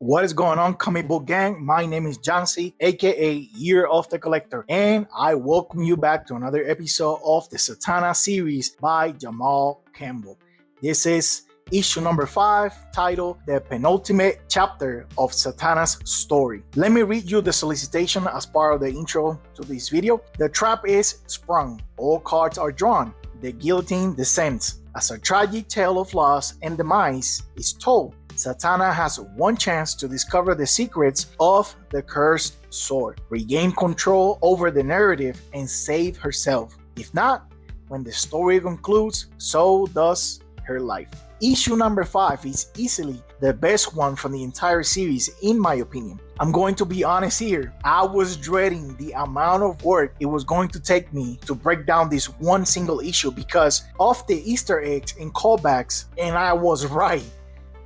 What is going on, comic book gang? My name is Jancy, aka Year of the Collector, and I welcome you back to another episode of the Zatanna series by Jamal Campbell. This is issue number 5, titled The Penultimate Chapter of Zatanna's Story. Let me read you the solicitation as part of the intro to this video. The trap is sprung. All cards are drawn. The guillotine descends. As a tragic tale of loss and demise is told, Zatanna has one chance to discover the secrets of the cursed sword, regain control over the narrative, and save herself. If not, when the story concludes, so does her life. Issue number 5 is easily the best one from the entire series, in my opinion. I'm going to be honest here. I was dreading the amount of work it was going to take me to break down this one single issue because of the Easter eggs and callbacks, and I was right.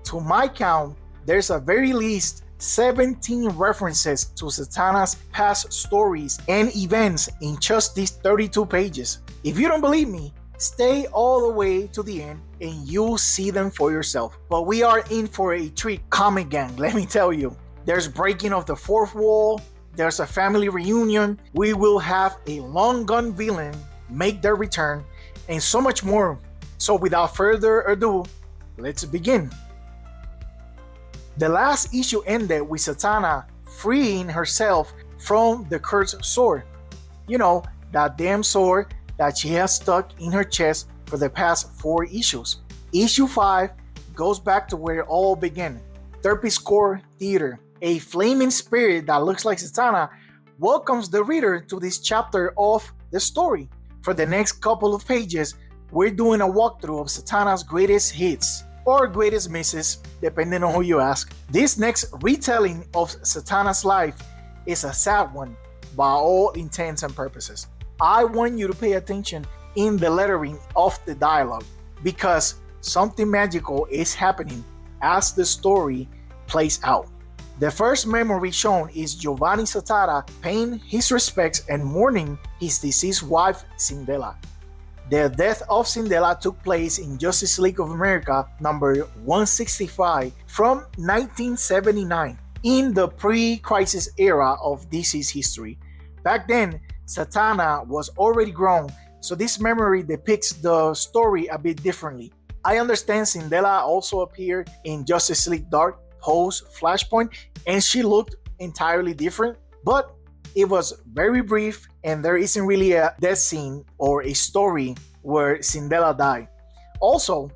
To my count, there's a very least 17 references to Zatanna's past stories and events in just these 32 pages. If you don't believe me, stay all the way to the end and you'll see them for yourself. But we are in for a treat, comic gang, let me tell you. There's breaking of the fourth wall, there's a family reunion, we will have a long gun villain make their return, and so much more. So without further ado, let's begin. The last issue ended with Zatanna freeing herself from the cursed sword. You know, that damn sword that she has stuck in her chest for the past 4 issues. Issue 5 goes back to where it all began. Serpe's Core Theater. A flaming spirit that looks like Zatanna welcomes the reader to this chapter of the story. For the next couple of pages, we're doing a walkthrough of Zatanna's greatest hits, or greatest misses, depending on who you ask. This next retelling of Zatanna's life is a sad one by all intents and purposes. I want you to pay attention in the lettering of the dialogue because something magical is happening as the story plays out. The first memory shown is Giovanni Zatara paying his respects and mourning his deceased wife, Sindella. The death of Sindella took place in Justice League of America number 165 from 1979, in the pre-crisis era of DC's history. Back then, Zatanna was already grown, so this memory depicts the story a bit differently. I understand Sindella also appeared in Justice League Dark post Flashpoint, and she looked entirely different, but it was very brief, and there isn't really a death scene or a story where Sindella died. Also,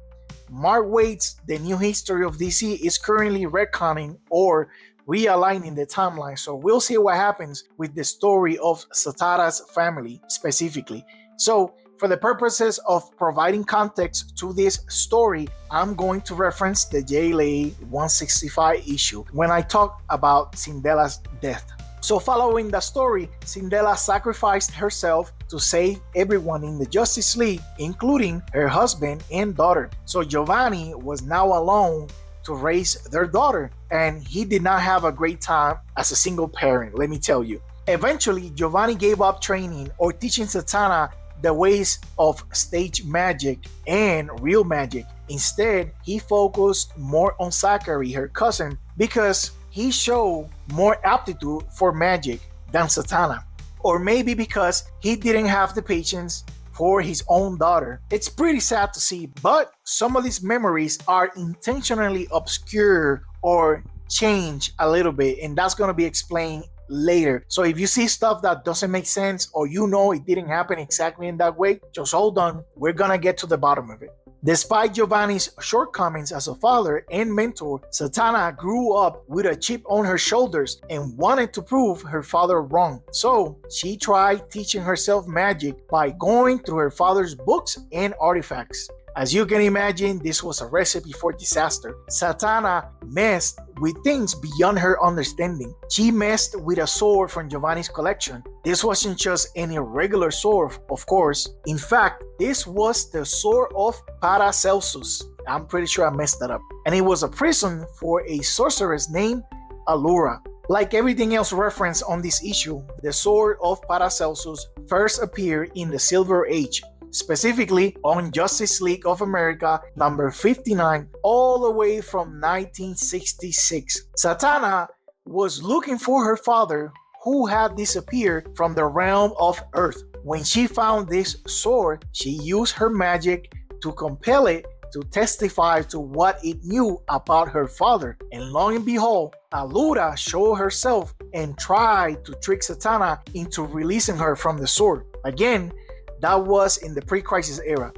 Mark Waid's The New History of DC is currently retconning or realigning the timeline, so we'll see what happens with the story of Zatara's family specifically. So, for the purposes of providing context to this story, I'm going to reference the JLA 165 issue when I talk about Sindella's death. So following the story, Sindella sacrificed herself to save everyone in the Justice League, including her husband and daughter. So Giovanni was now alone to raise their daughter, and he did not have a great time as a single parent, let me tell you. Eventually, Giovanni gave up training or teaching Zatanna the ways of stage magic and real magic. Instead, he focused more on Zachary, her cousin, because he showed more aptitude for magic than Zatanna. Or maybe because he didn't have the patience for his own daughter. It's pretty sad to see, but some of these memories are intentionally obscure or change a little bit, and that's going to be explained later. So if you see stuff that doesn't make sense, or you know it didn't happen exactly in that way, just hold on, we're gonna get to the bottom of it. Despite Giovanni's shortcomings as a father and mentor, Zatanna grew up with a chip on her shoulders and wanted to prove her father wrong. So she tried teaching herself magic by going through her father's books and artifacts. As you can imagine, this was a recipe for disaster. Zatanna messed with things beyond her understanding. She messed with a sword from Giovanni's collection. This wasn't just any regular sword, of course. In fact, this was the sword of Paracelsus. I'm pretty sure I messed that up. And it was a prison for a sorceress named Allura. Like everything else referenced on this issue, the sword of Paracelsus first appeared in the Silver Age. specifically on Justice League of America number 59, all the way from 1966. Zatanna was looking for her father, who had disappeared from the realm of Earth. When she found this sword, she used her magic to compel it to testify to what it knew about her father. And lo and behold, Allura showed herself and tried to trick Zatanna into releasing her from the sword. Again, that was in the pre-crisis era.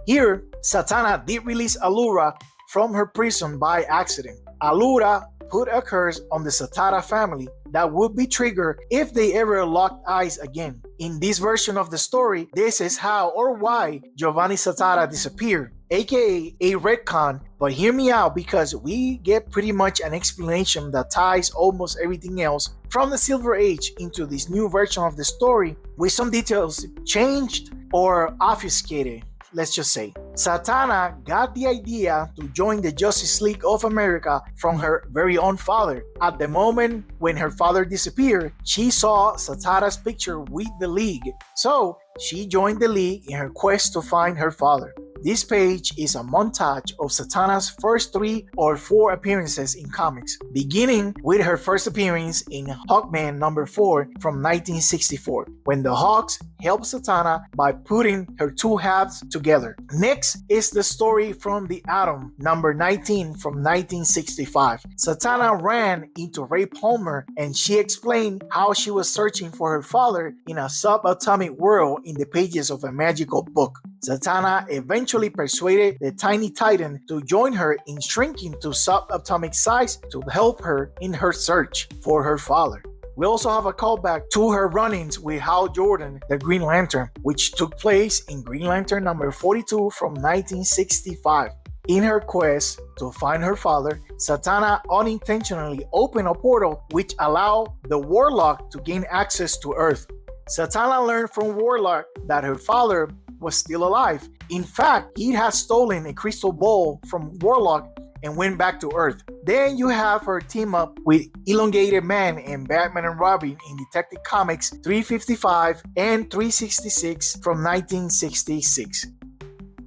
Here, Zatanna did release Allura from her prison by accident. Allura put a curse on the Zatara family that would be triggered if they ever locked eyes again. In this version of the story, this is how or why Giovanni Zatara disappeared, aka a retcon, but hear me out because we get pretty much an explanation that ties almost everything else from the Silver Age into this new version of the story, with some details changed or obfuscated. Let's just say Zatanna got the idea to join the Justice League of America from her very own father. At the moment when her father disappeared, she saw Zatara's picture with the League, so she joined the League in her quest to find her father. This page is a montage of Zatanna's first 3 or 4 appearances in comics, beginning with her first appearance in Hawkman number 4 from 1964, when the Hawks helped Zatanna by putting her 2 halves together. Next is the story from the Atom number 19 from 1965. Zatanna ran into Ray Palmer and she explained how she was searching for her father in a subatomic world in the pages of a magical book. Zatanna eventually persuaded the Tiny Titan to join her in shrinking to subatomic size to help her in her search for her father. We also have a callback to her run-ins with Hal Jordan, the Green Lantern, which took place in Green Lantern number 42 from 1965. In her quest to find her father, Zatanna unintentionally opened a portal which allowed the Warlock to gain access to Earth. Zatanna learned from Warlock that her father was still alive. In fact, he had stolen a crystal ball from Warlock and went back to Earth. Then you have her team up with Elongated Man and Batman and Robin in Detective Comics 355 and 366 from 1966.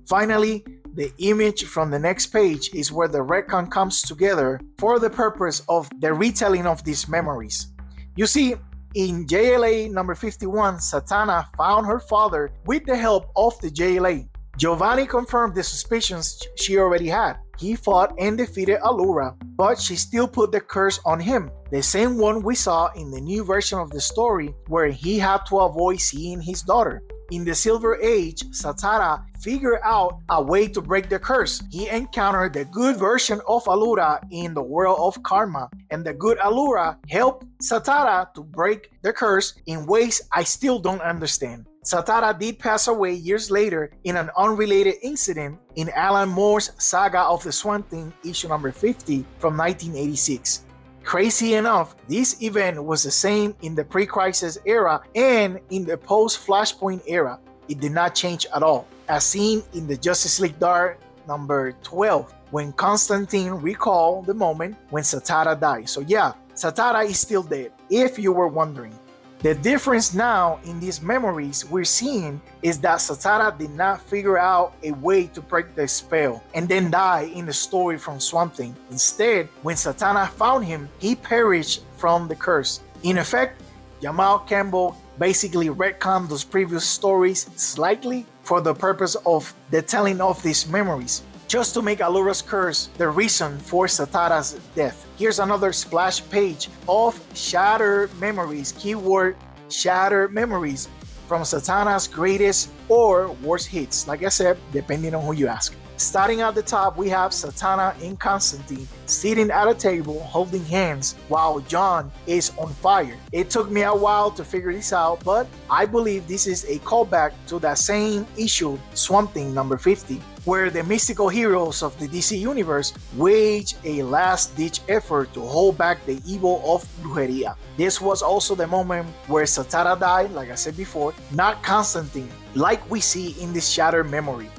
Finally, the image from the next page is where the retcon comes together for the purpose of the retelling of these memories. You see, in JLA number 51, Zatanna found her father with the help of the JLA. Giovanni confirmed the suspicions she already had. He fought and defeated Allura, but she still put the curse on him, the same one we saw in the new version of the story where he had to avoid seeing his daughter. In the Silver Age, Zatara figured out a way to break the curse. He encountered the good version of Allura in the world of Karma, and the good Allura helped Zatara to break the curse in ways I still don't understand. Zatara did pass away years later in an unrelated incident in Alan Moore's Saga of the Swamp Thing issue number 50 from 1986. Crazy enough, this event was the same in the pre-crisis era and in the post-Flashpoint era. It did not change at all, as seen in the Justice League Dark number 12, when Constantine recalled the moment when Zatara died. So yeah, Zatara is still dead, if you were wondering. The difference now in these memories we're seeing is that Zatara did not figure out a way to break the spell and then die in the story from Swamp Thing. Instead, when Zatanna found him, he perished from the curse. In effect, Jamal Campbell basically retconned those previous stories slightly for the purpose of the telling of these memories, just to make Allura's curse the reason for Zatara's death. Here's another splash page of Shattered Memories, keyword Shattered Memories, from Zatanna's greatest or worst hits, like I said, depending on who you ask. Starting at the top, we have Zatanna and Constantine sitting at a table holding hands while John is on fire. It took me a while to figure this out, but I believe this is a callback to that same issue, Swamp Thing number 50, where the mystical heroes of the DC Universe wage a last-ditch effort to hold back the evil of Brujeria. This was also the moment where Zatara died, like I said before, not Constantine, like we see in this Shattered Memory.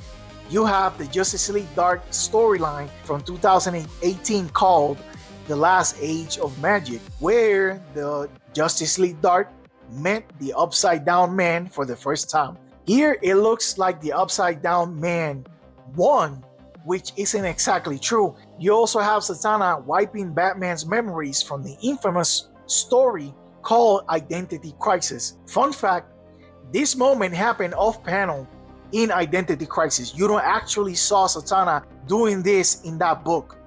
You have the Justice League Dark storyline from 2018 called The Last Age of Magic, where the Justice League Dark met the Upside Down Man for the first time. Here it looks like the upside down man won, which isn't exactly true. You also have Zatanna wiping Batman's memories from the infamous story called Identity Crisis. Fun fact, this moment happened off panel in Identity Crisis. You don't actually saw Zatanna doing this in that book.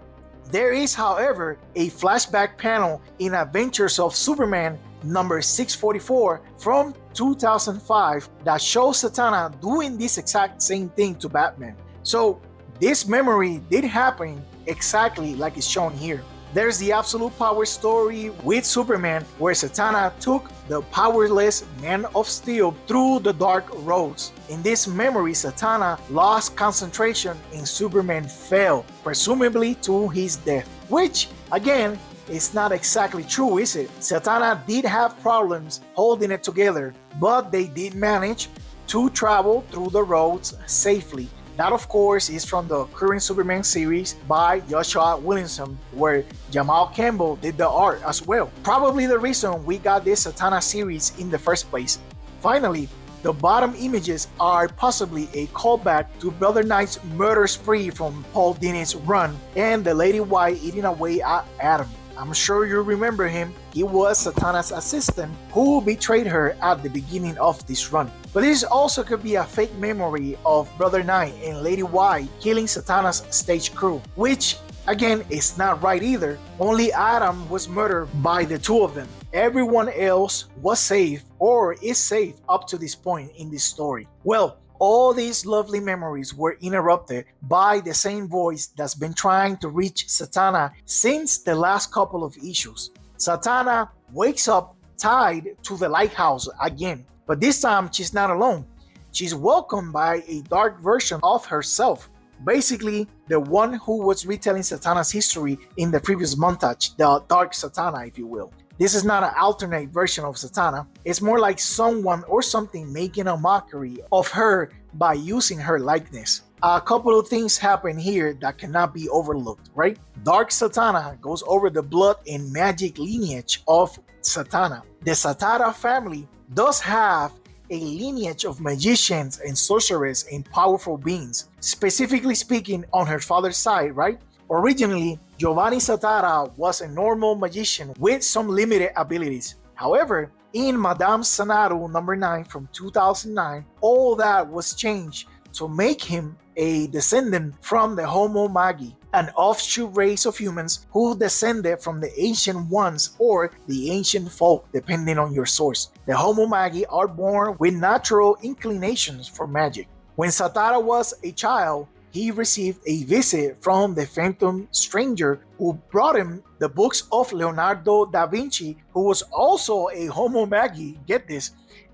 There is, however, a flashback panel in Adventures of Superman number 644 from 2005 that shows Zatanna doing this exact same thing to Batman. So this memory did happen exactly like it's shown here. There's the Absolute Power story with Superman where Zatanna took the powerless Man of Steel through the dark roads. In this memory, Zatanna lost concentration and Superman fell, presumably to his death. Which, again, is not exactly true, is it? Zatanna did have problems holding it together, but they did manage to travel through the roads safely. That, of course, is from the current Superman series by Joshua Williamson, where Jamal Campbell did the art as well. Probably the reason we got this Zatanna series in the first place. Finally, the bottom images are possibly a callback to Brother Knight's murder spree from Paul Dini's run and the Lady Waid eating away at Adam. I'm sure you remember him. He was Zatanna's assistant who betrayed her at the beginning of this run. But this also could be a fake memory of Brother Knight and Lady Waid killing Zatanna's stage crew, which again is not right either. Only Adam was murdered by the two of them. Everyone else was safe or is safe up to this point in this story. Well, all these lovely memories were interrupted by the same voice that's been trying to reach Zatanna since the last couple of issues. Zatanna wakes up tied to the lighthouse again, but this time she's not alone. She's welcomed by a dark version of herself, basically the one who was retelling Zatanna's history in the previous montage, the Dark Zatanna, if you will. This is not an alternate version of Zatanna. It's more like someone or something making a mockery of her by using her likeness. A couple of things happen here that cannot be overlooked, right? Dark Zatanna goes over the blood and magic lineage of Zatanna. The Zatara family does have a lineage of magicians and sorcerers and powerful beings, specifically speaking on her father's side, right? Originally, Giovanni Zatara was a normal magician with some limited abilities. However, in Madame Xanadu number 9 from 2009, all that was changed to make him a descendant from the Homo Magi, an offshoot race of humans who descended from the Ancient Ones or the Ancient Folk, depending on your source. The Homo Magi are born with natural inclinations for magic. When Zatara was a child, he received a visit from the Phantom Stranger who brought him the books of Leonardo da Vinci, who was also a Homo Magi, get this,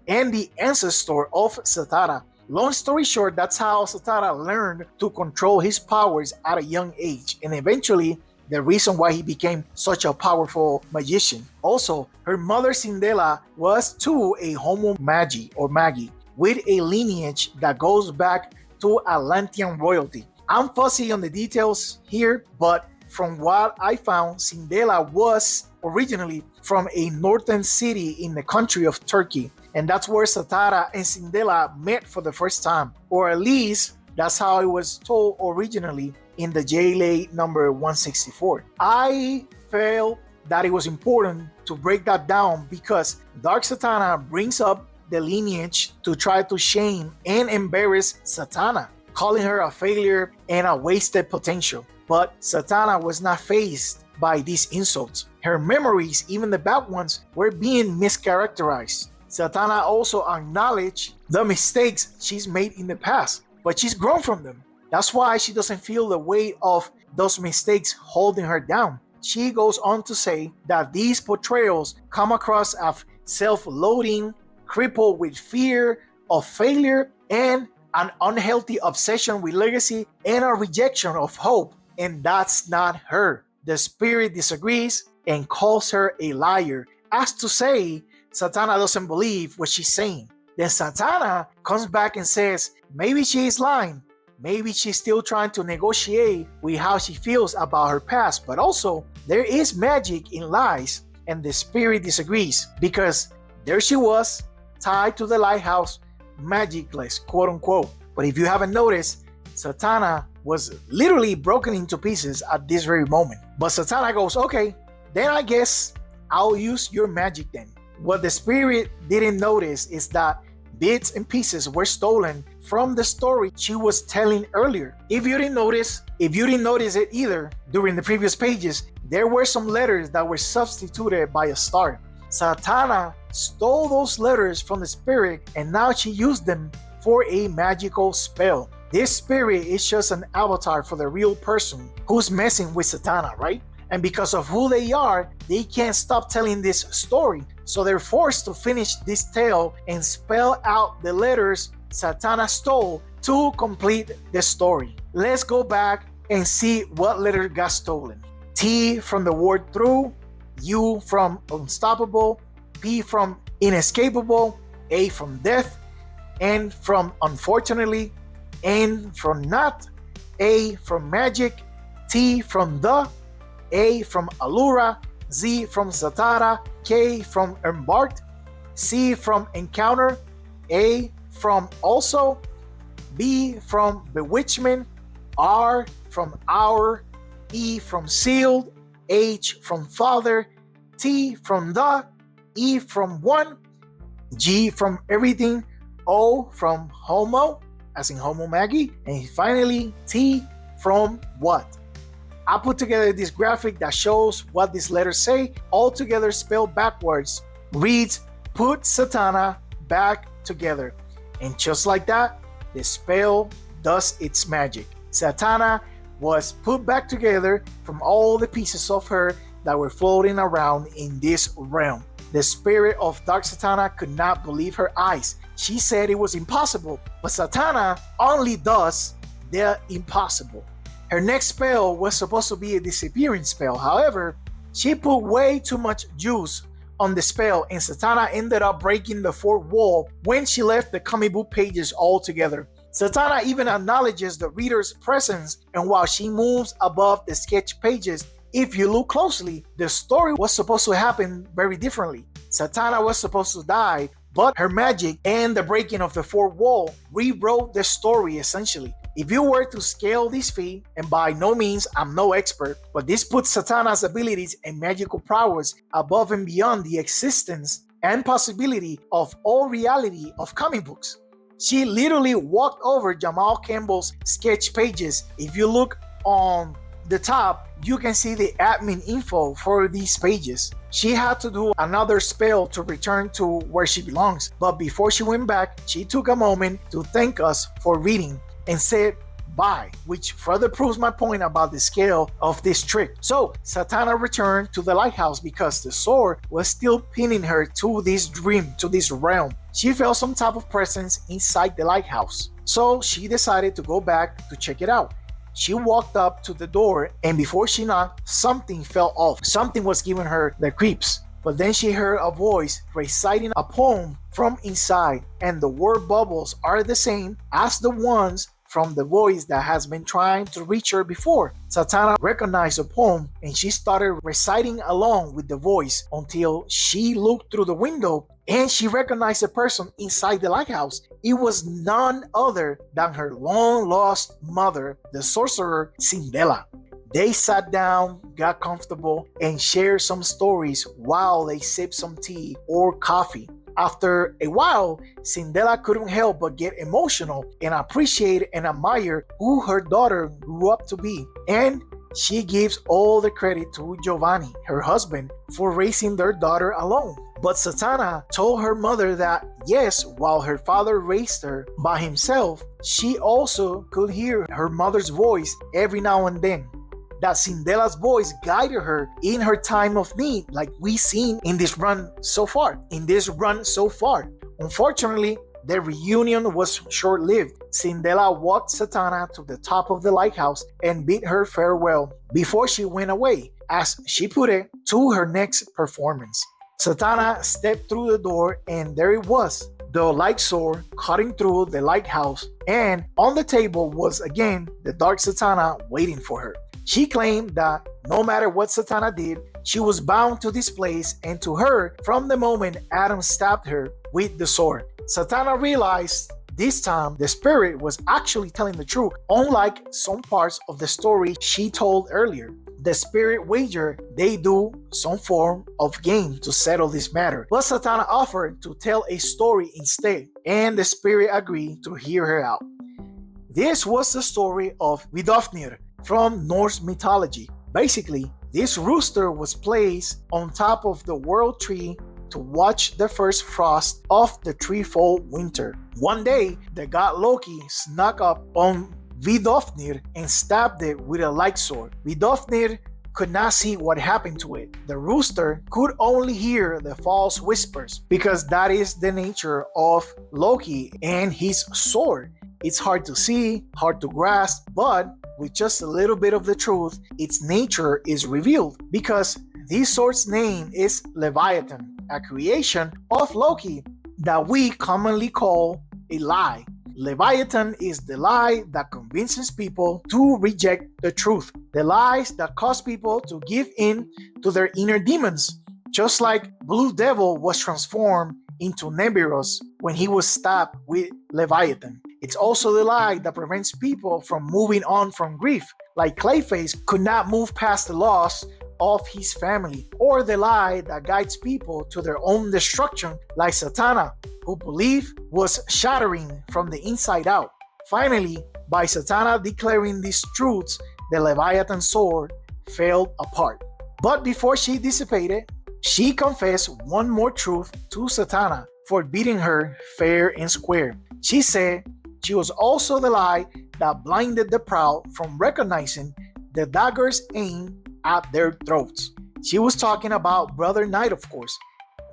and the ancestor of Zatara. Long story short, that's how Zatara learned to control his powers at a young age, and eventually the reason why he became such a powerful magician. Also, her mother Sindella was too a Homo Magi or Magi, with a lineage that goes back to Atlantean royalty. I'm fuzzy on the details here, but from what I found, Sindella was originally from a northern city in the country of Turkey, and that's where Zatara and Sindella met for the first time, or at least that's how it was told originally in the JLA number 164. I felt that it was important to break that down because Dark Zatanna brings up the lineage to try to shame and embarrass Zatanna, calling her a failure and a wasted potential. But Zatanna was not fazed by these insults. Her memories, even the bad ones, were being mischaracterized. Zatanna also acknowledged the mistakes she's made in the past, but she's grown from them. That's why she doesn't feel the weight of those mistakes holding her down. She goes on to say that these portrayals come across as self-loathing, crippled with fear of failure, and an unhealthy obsession with legacy and a rejection of hope. And that's not her. The spirit disagrees and calls her a liar, as to say Zatanna doesn't believe what she's saying. Then Zatanna comes back and says maybe she is lying. Maybe she's still trying to negotiate with how she feels about her past, but also there is magic in lies, and the spirit disagrees because there she was, tied to the lighthouse, magicless, quote unquote. But if you haven't noticed, Zatana was literally broken into pieces at this very moment. But Zatana goes, okay, then I guess I'll use your magic then. What the spirit didn't notice is that bits and pieces were stolen from the story she was telling earlier. If you didn't notice it either during the previous pages, there were some letters that were substituted by a star. Zatana stole those letters from the spirit and now she used them for a magical spell. This spirit is just an avatar for the real person who's messing with Zatana, right? And because of who they are, they can't stop telling this story. So they're forced to finish this tale and spell out the letters Zatana stole to complete the story. Let's go back and see what letter got stolen. T from the word through, U from unstoppable, P from inescapable, A from death, N from unfortunately, N from not, A from magic, T from the, A from Allura, Z from Zatara, K from embarked, C from encounter, A from also, B from bewitchment, R from hour, E from sealed, H from father, T from the, E from one, G from everything, O from homo, as in homo Maggie, and finally T from what. I put together this graphic that shows what these letters say, all together spelled backwards. Reads, put Zatana back together. And just like that, the spell does its magic. Zatana was put back together from all the pieces of her that were floating around in this realm. The spirit of Dark Zatana could not believe her eyes. She said it was impossible, but Zatana only does the impossible. Her next spell was supposed to be a disappearing spell. However, she put way too much juice on the spell and Zatana ended up breaking the fourth wall when she left the comic book pages altogether. Zatana even acknowledges the reader's presence, and while she moves above the sketch pages, if you look closely, the story was supposed to happen very differently. Zatana was supposed to die, but her magic and the breaking of the fourth wall rewrote the story essentially. If you were to scale this feat, and by no means I'm no expert, but this puts Zatana's abilities and magical prowess above and beyond the existence and possibility of all reality of comic books. She literally walked over Jamal Campbell's sketch pages. If you look on the top, you can see the admin info for these pages. She had to do another spell to return to where she belongs, but before she went back, she took a moment to thank us for reading and said bye, which further proves my point about the scale of this trick. So Zatana returned to the lighthouse because the sword was still pinning her to this dream, to this realm. She felt some type of presence inside the lighthouse, so she decided to go back to check it out. She walked up to the door, and before she knocked, something fell off. Something was giving her the creeps. But then she heard a voice reciting a poem from inside, and the word bubbles are the same as the ones from the voice that has been trying to reach her before. Zatana recognized the poem and she started reciting along with the voice until she looked through the window and she recognized the person inside the lighthouse. It was none other than her long lost mother, the sorcerer Sindella. They sat down, got comfortable, and shared some stories while they sipped some tea or coffee. After a while, Sindella couldn't help but get emotional and appreciate and admire who her daughter grew up to be. And she gives all the credit to Giovanni, her husband, for raising their daughter alone. But Zatana told her mother that yes, while her father raised her by himself, she also could hear her mother's voice every now and then. That Sindella's voice guided her in her time of need, like we seen in this run so far. Unfortunately, the reunion was short-lived. Sindella walked Zatana to the top of the lighthouse and bid her farewell before she went away, as she put it, to her next performance. Zatana stepped through the door and there it was, the light sword cutting through the lighthouse, and on the table was again the dark Zatana waiting for her. She claimed that no matter what Zatana did, she was bound to this place and to her from the moment Adam stabbed her with the sword. Zatana realized this time the spirit was actually telling the truth, unlike some parts of the story she told earlier. The spirit wager they do some form of game to settle this matter, but Zatana offered to tell a story instead, and the spirit agreed to hear her out. This was the story of Vidofnir from Norse mythology. Basically, this rooster was placed on top of the world tree to watch the first frost of the threefold winter. One day, the god Loki snuck up on Vidofnir and stabbed it with a light sword. Vidofnir could not see what happened to it. The rooster could only hear the false whispers because that is the nature of Loki and his sword. It's hard to see, hard to grasp, but with just a little bit of the truth, its nature is revealed because this sword's name is Leviathan, a creation of Loki that we commonly call a lie. Leviathan is the lie that convinces people to reject the truth. The lies that cause people to give in to their inner demons. Just like Blue Devil was transformed into Nebiros when he was stabbed with Leviathan. It's also the lie that prevents people from moving on from grief. Like Clayface could not move past the loss of his family, or the lie that guides people to their own destruction, like Zatana, who believed was shattering from the inside out. Finally, by Zatana declaring these truths, the Leviathan sword fell apart. But before she dissipated, she confessed one more truth to Zatana for beating her fair and square. She said she was also the lie that blinded the proud from recognizing the dagger's aim at their throats. She was talking about Brother Knight, of course.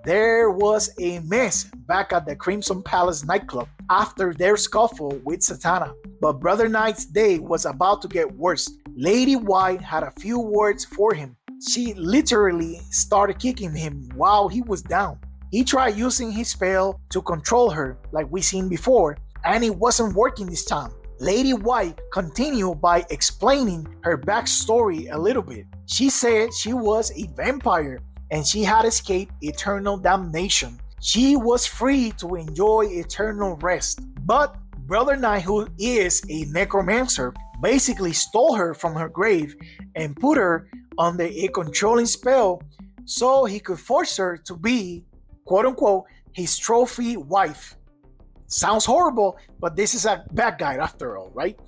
There was a mess back at the Crimson Palace nightclub after their scuffle with Zatana. But Brother Knight's day was about to get worse. Lady Waid had a few words for him. She literally started kicking him while he was down. He tried using his spell to control her like we seen before, and it wasn't working this time. Lady Waid continued by explaining her backstory a little bit. She said she was a vampire and she had escaped eternal damnation. She was free to enjoy eternal rest. But Brother Knight, who is a necromancer, basically stole her from her grave and put her under a controlling spell so he could force her to be, quote unquote, his trophy wife. Sounds horrible, but this is a bad guy after all, right?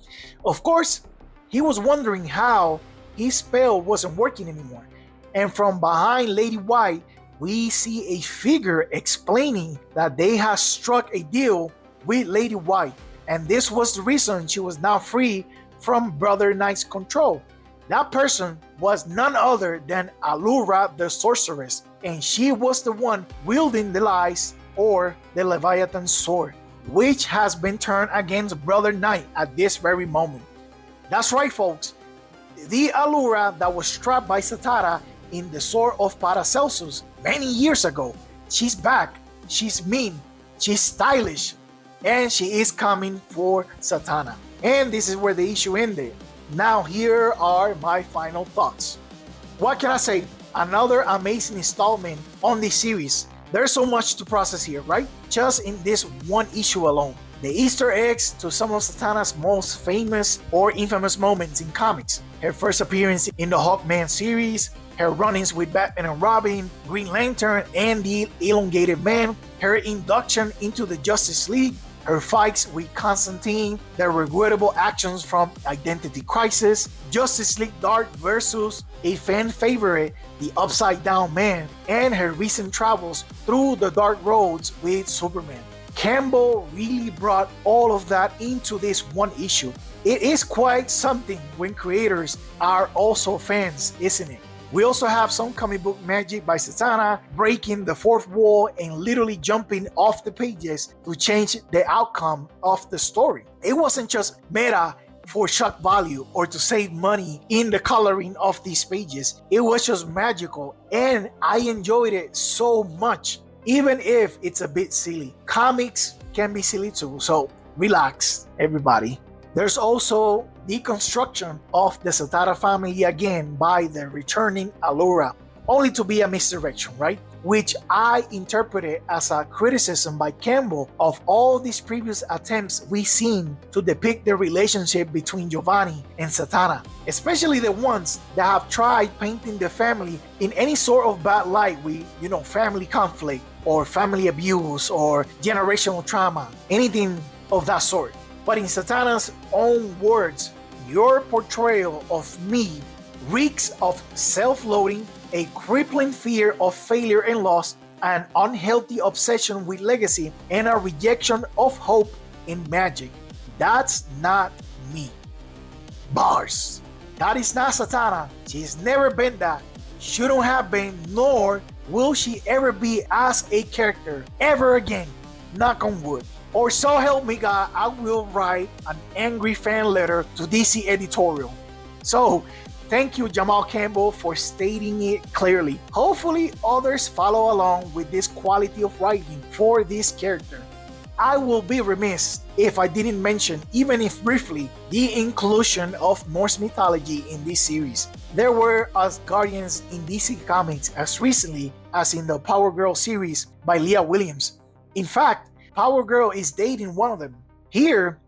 Of course, he was wondering how his spell wasn't working anymore. And from behind Lady Waid, we see a figure explaining that they had struck a deal with Lady Waid. And this was the reason she was now free from Brother Knight's control. That person was none other than Allura the sorceress. And she was the one wielding the lies, or the Leviathan sword, which has been turned against Brother Knight at this very moment. That's right, folks. The Allura that was trapped by Zatara in the sword of Paracelsus many years ago. She's back. She's mean. She's stylish. And she is coming for Zatana. And this is where the issue ended. Now here are my final thoughts. What can I say? Another amazing installment on this series. There's so much to process here, right? Just in this one issue alone. The Easter eggs to some of Zatana's most famous or infamous moments in comics. Her first appearance in the Hawkman series, her run-ins with Batman and Robin, Green Lantern, and the Elongated Man, her induction into the Justice League, her fights with Constantine, the regrettable actions from Identity Crisis, Justice League Dark versus a fan favorite, the Upside Down Man, and her recent travels through the dark roads with Superman. Campbell really brought all of that into this one issue. It is quite something when creators are also fans, isn't it? We also have some comic book magic by Zatana, breaking the fourth wall and literally jumping off the pages to change the outcome of the story. It wasn't just meta for shock value or to save money in the coloring of these pages. It was just magical, and I enjoyed it so much, even if it's a bit silly. Comics can be silly too, so relax, everybody. There's also the construction of the Zatara family again by the returning Allura. only to be a misdirection, right? Which I interpreted as a criticism by Campbell of all these previous attempts we've seen to depict the relationship between Giovanni and Zatanna, especially the ones that have tried painting the family in any sort of bad light with, family conflict or family abuse or generational trauma, anything of that sort. But in Zatanna's own words, your portrayal of me reeks of self-loathing, a crippling fear of failure and loss, an unhealthy obsession with legacy, and a rejection of hope in magic. That's not me. Bars. That is not Zatanna. She's never been that. Shouldn't have been, nor will she ever be as a character ever again. Knock on wood. Or so help me God, I will write an angry fan letter to DC editorial. So, thank you, Jamal Campbell, for stating it clearly. Hopefully, others follow along with this quality of writing for this character. I will be remiss if I didn't mention, even if briefly, the inclusion of Norse mythology in this series. There were Asgardians in DC Comics as recently as in the Power Girl series by Leah Williams. In fact, Power Girl is dating one of them. Here,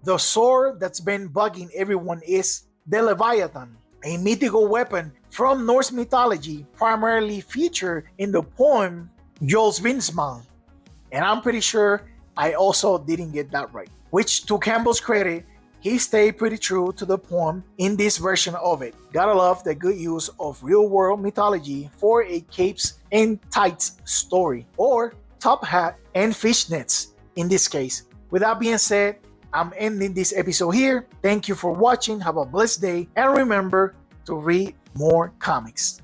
the sword that's been bugging everyone is the Leviathan, a mythical weapon from Norse mythology primarily featured in the poem Jolsvinnsmal. And I'm pretty sure I also didn't get that right. Which, to Campbell's credit, he stayed pretty true to the poem in this version of it. Gotta love the good use of real-world mythology for a capes and tights story, or top hat and fishnets in this case. With that being said, I'm ending this episode here. Thank you for watching. Have a blessed day. And remember to read more comics.